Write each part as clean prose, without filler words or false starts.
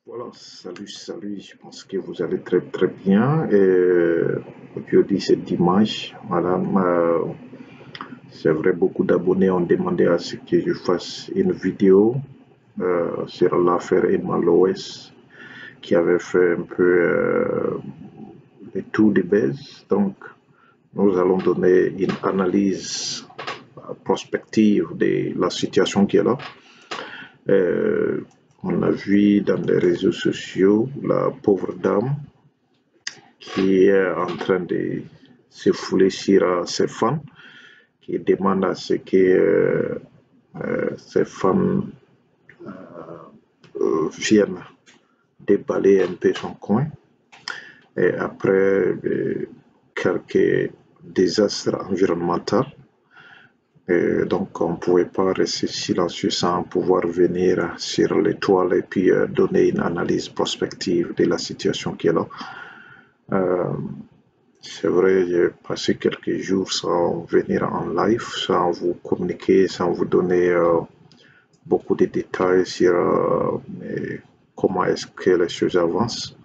Voilà, salut, je pense que vous allez très bien. Aujourd'hui, c'est dimanche. Voilà, c'est vrai, beaucoup d'abonnés ont demandé à ce que je fasse une vidéo sur l'affaire Emma Loès qui avait fait un peu le tour des buzz. Donc, nous allons donner une analyse prospective de la situation qui est là. Euh, on a vu dans les réseaux sociaux la pauvre dame qui est en train de se fouler sur ses fans, qui demande à ce que ses fans viennent déballer un peu son coin. Et après quelques désastres environnementaux, donc on ne pouvait pas rester silencieux sans pouvoir venir sur l'étoile et puis donner une analyse prospective de la situation qui est là. C'est vrai, j'ai passé quelques jours sans venir en live, sans vous communiquer, sans vous donner beaucoup de détails sur comment est-ce que les choses avancent.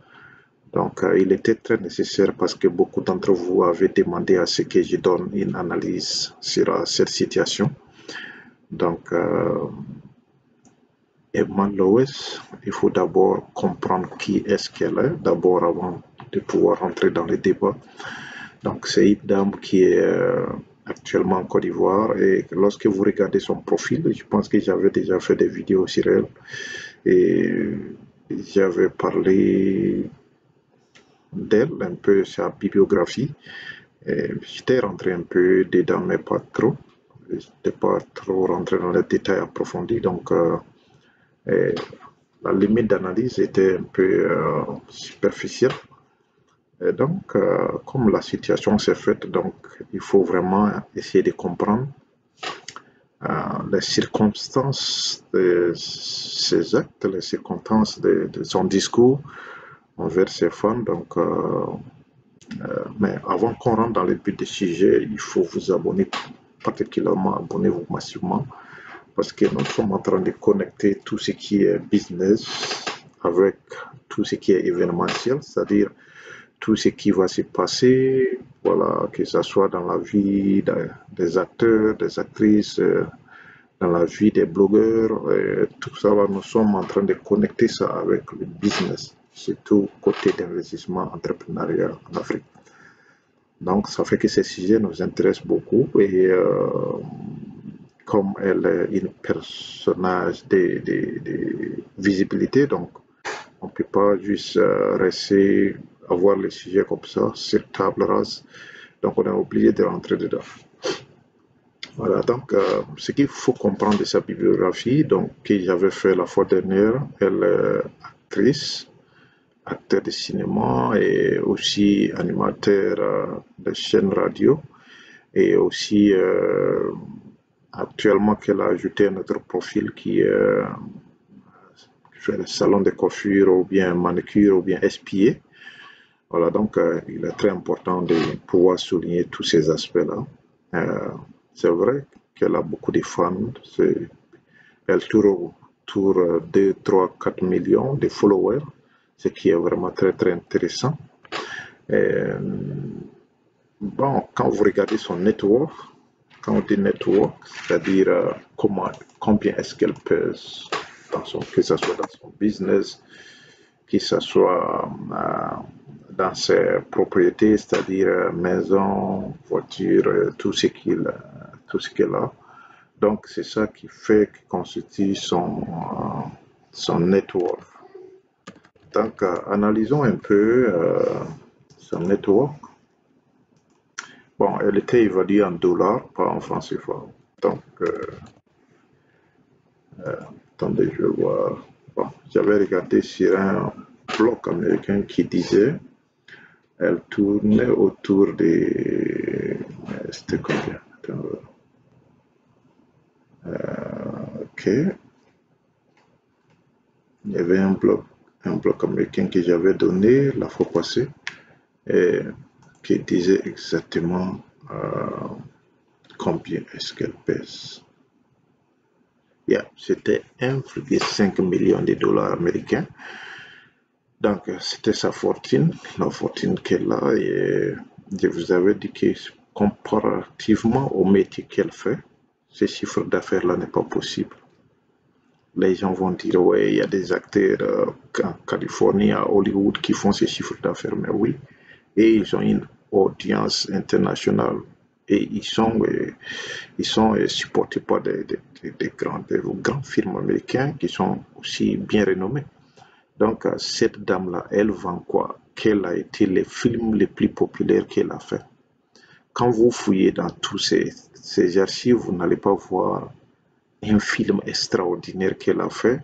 Donc, il était très nécessaire parce que beaucoup d'entre vous avaient demandé à ce que je donne une analyse sur cette situation. Donc, Emma Loès, il faut d'abord comprendre qui est-ce qu'elle est, d'abord avant de pouvoir rentrer dans les débats. Donc, c'est une dame qui est actuellement en Côte d'Ivoire et lorsque vous regardez son profil, je pense que j'avais déjà fait des vidéos sur elle et j'avais parlé d'elle, un peu sa bibliographie. J'étais rentré un peu dedans, mais pas trop. Je n'étais pas trop rentré dans les détails approfondis, donc la limite d'analyse était un peu superficielle. Et donc, comme la situation s'est faite, donc il faut vraiment essayer de comprendre les circonstances de ses actes, les circonstances de son discours envers ses fans. Donc, mais avant qu'on rentre dans le but du sujet, il faut vous abonner particulièrement, abonnez-vous massivement parce que nous sommes en train de connecter tout ce qui est business avec tout ce qui est événementiel, c'est-à-dire tout ce qui va se passer, voilà, que ce soit dans la vie des acteurs, des actrices, dans la vie des blogueurs, tout ça, là, nous sommes en train de connecter ça avec le business, surtout côté d'investissement entrepreneurial en Afrique. Donc, ça fait que ces sujets nous intéressent beaucoup et comme elle est une personnage de visibilité, donc on ne peut pas juste rester avoir les sujets comme ça sur table rase. Donc, on est obligé de rentrer dedans. Voilà, donc ce qu'il faut comprendre de sa bibliographie, donc que j'avais fait la fois dernière, elle est actrice, acteur de cinéma et aussi animateur de chaîne radio et aussi actuellement qu'elle a ajouté un autre profil qui fait le salon de coiffure ou bien manucure ou bien espier. Voilà, donc il est très important de pouvoir souligner tous ces aspects-là. C'est vrai qu'elle a beaucoup de fans. Elle tourne 2, 3, 4 millions de followers, ce qui est vraiment très intéressant. Bon, quand vous regardez son network, quand on dit network, c'est-à-dire combien est-ce qu'elle pèse, que ce soit dans son business, que ce soit dans ses propriétés, c'est-à-dire maison, voiture, tout ce qu'elle a. Donc, c'est ça qui constitue son network. Donc, analysons un peu son network. Bon, elle était évaluée en dollars, pas en francs CFA. Donc, attendez, je vais voir. Bon, j'avais regardé sur un blog américain qui disait elle tournait autour des. C'était combien? Ok. Il y avait un blog américain que j'avais donné la fois passée et qui disait exactement combien est-ce qu'elle pèse. Yeah, c'était 1,5 million de dollars américains. Donc, c'était sa fortune, la fortune qu'elle a. Et je vous avais dit que comparativement au métier qu'elle fait, ce chiffre d'affaires-là n'est pas possible. Les gens vont dire, ouais, il y a des acteurs en Californie, à Hollywood, qui font ces chiffres d'affaires. Mais oui, et ils ont une audience internationale. Et ils sont supportés par des grands films américains qui sont aussi bien renommés. Donc, cette dame-là, elle vend quoi? Quels a été les films les plus populaires qu'elle a fait? Quand vous fouillez dans tous ces archives, vous n'allez pas voir un film extraordinaire qu'elle a fait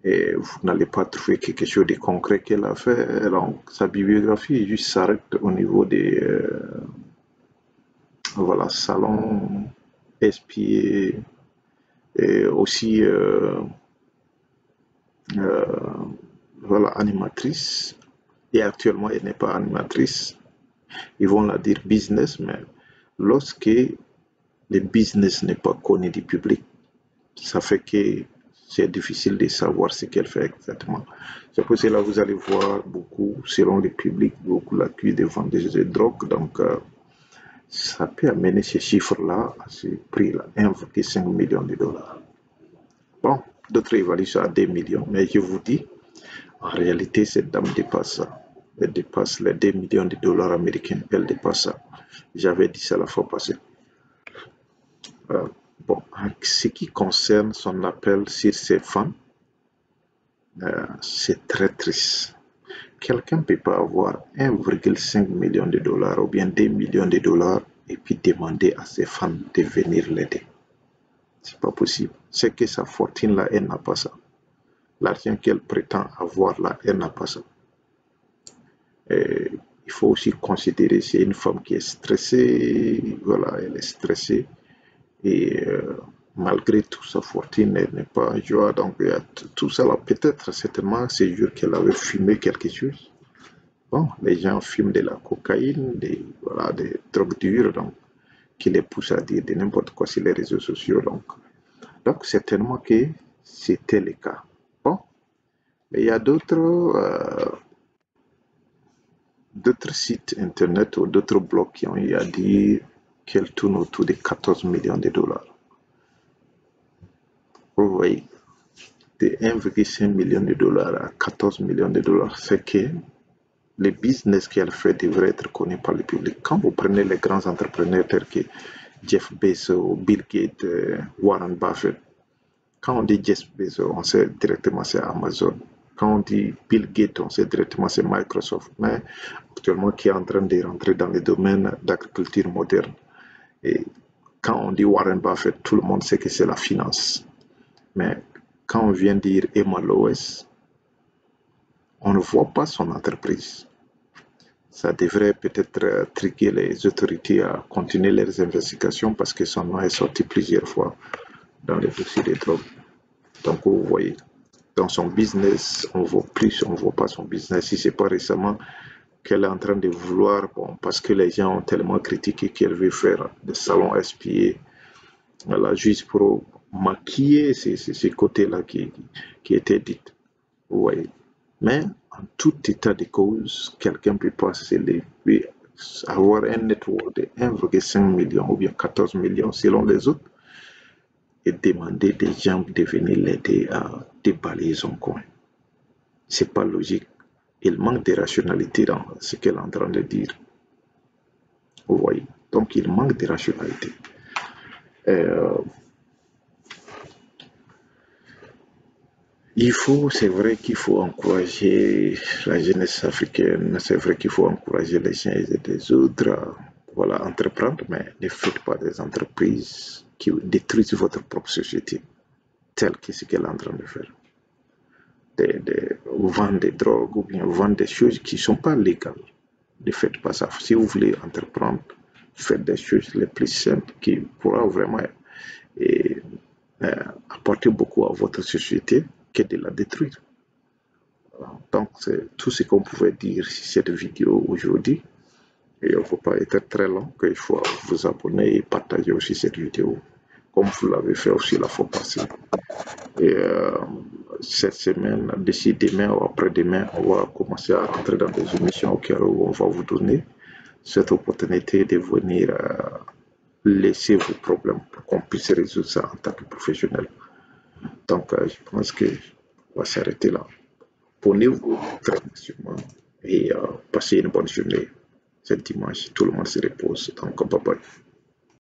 et vous n'allez pas trouver quelque chose de concret qu'elle a fait. Donc, sa bibliographie juste s'arrête au niveau des voilà, salons, espiés et aussi voilà, animatrice. Et actuellement, elle n'est pas animatrice. Ils vont la dire business, mais lorsque le business n'est pas connu du public, ça fait que c'est difficile de savoir ce qu'elle fait exactement. C'est pour cela que vous allez voir beaucoup, selon le public, beaucoup l'accusent de vendeuses de drogue. Donc, ça peut amener ces chiffres-là à ce prix-là, 1,5 million de dollars. Bon, d'autres évaluent ça à 2 millions, mais je vous dis, en réalité, cette dame dépasse ça. Elle dépasse les 2 millions de dollars américains. Elle dépasse ça. J'avais dit ça la fois passée. Bon, en ce qui concerne son appel sur ses fans, c'est très triste. Quelqu'un ne peut pas avoir 1,5 million de dollars ou bien 2 millions de dollars et puis demander à ses fans de venir l'aider. C'est pas possible. C'est que sa fortune là, elle n'a pas ça. L'argent qu'elle prétend avoir là, elle n'a pas ça. Et il faut aussi considérer que c'est une femme qui est stressée. Voilà, elle est stressée. Et malgré toute sa fortune, elle n'est pas en joie. Donc, il y a tout ça là. Peut-être, certainement, c'est sûr qu'elle avait fumé quelque chose. Bon, les gens fument de la cocaïne, voilà, des drogues dures, donc, qui les poussent à dire de n'importe quoi sur les réseaux sociaux. Donc certainement que c'était le cas. Bon, mais il y a d'autres sites internet ou d'autres blogs qui ont eu à dire qu'elle tourne autour de 14 millions de dollars. Vous voyez, de 1,5 million de dollars à 14 millions de dollars, c'est que le business qu'elle fait devrait être connu par le public. Quand vous prenez les grands entrepreneurs tels que Jeff Bezos, Bill Gates, Warren Buffett, quand on dit Jeff Bezos, on sait directement c'est Amazon. Quand on dit Bill Gates, on sait directement c'est Microsoft. Mais actuellement, qui est en train de rentrer dans le domaine d'agriculture moderne. Et quand on dit Warren Buffett, tout le monde sait que c'est la finance. Mais quand on vient dire Emma Lois, on ne voit pas son entreprise. Ça devrait peut-être trigger les autorités à continuer leurs investigations parce que son nom est sorti plusieurs fois dans les dossiers des drogues. Donc, vous voyez, dans son business, on voit plus, on ne voit pas son business. Si c'est pas récemment qu'elle est en train de vouloir, bon, parce que les gens ont tellement critiqué qu'elle veut faire des salons espiés, voilà, juste pour maquiller ces côtés-là qui étaient dit. Vous voyez. Mais en tout état de cause, quelqu'un peut pas s'élever, avoir un network de 1,5 million ou bien 14 millions selon les autres et demander des gens de venir l'aider à déballer son coin. C'est pas logique. Il manque de rationalité dans ce qu'elle est en train de dire. Vous voyez. Donc il manque de rationalité. C'est vrai qu'il faut encourager la jeunesse africaine, c'est vrai qu'il faut encourager les uns et les autres à entreprendre, mais ne faites pas des entreprises qui détruisent votre propre société, telle que ce qu'elle est en train de faire. Vendre des drogues ou bien vendre des choses qui ne sont pas légales. Ne faites pas ça. Si vous voulez entreprendre, faites des choses les plus simples qui pourront vraiment apporter beaucoup à votre société que de la détruire. Donc, c'est tout ce qu'on pouvait dire sur cette vidéo aujourd'hui. Et on ne peut pas être très long, qu'il faut vous abonner et partager aussi cette vidéo, comme vous l'avez fait aussi la fois passée. Et cette semaine, d'ici demain ou après-demain, on va commencer à rentrer dans des émissions auxquelles on va vous donner cette opportunité de venir laisser vos problèmes pour qu'on puisse résoudre ça en tant que professionnel. Donc, je pense qu'on va s'arrêter là. Prenez-vous très sûrement et passez une bonne journée. C'est dimanche, tout le monde se repose. Donc, bye bye.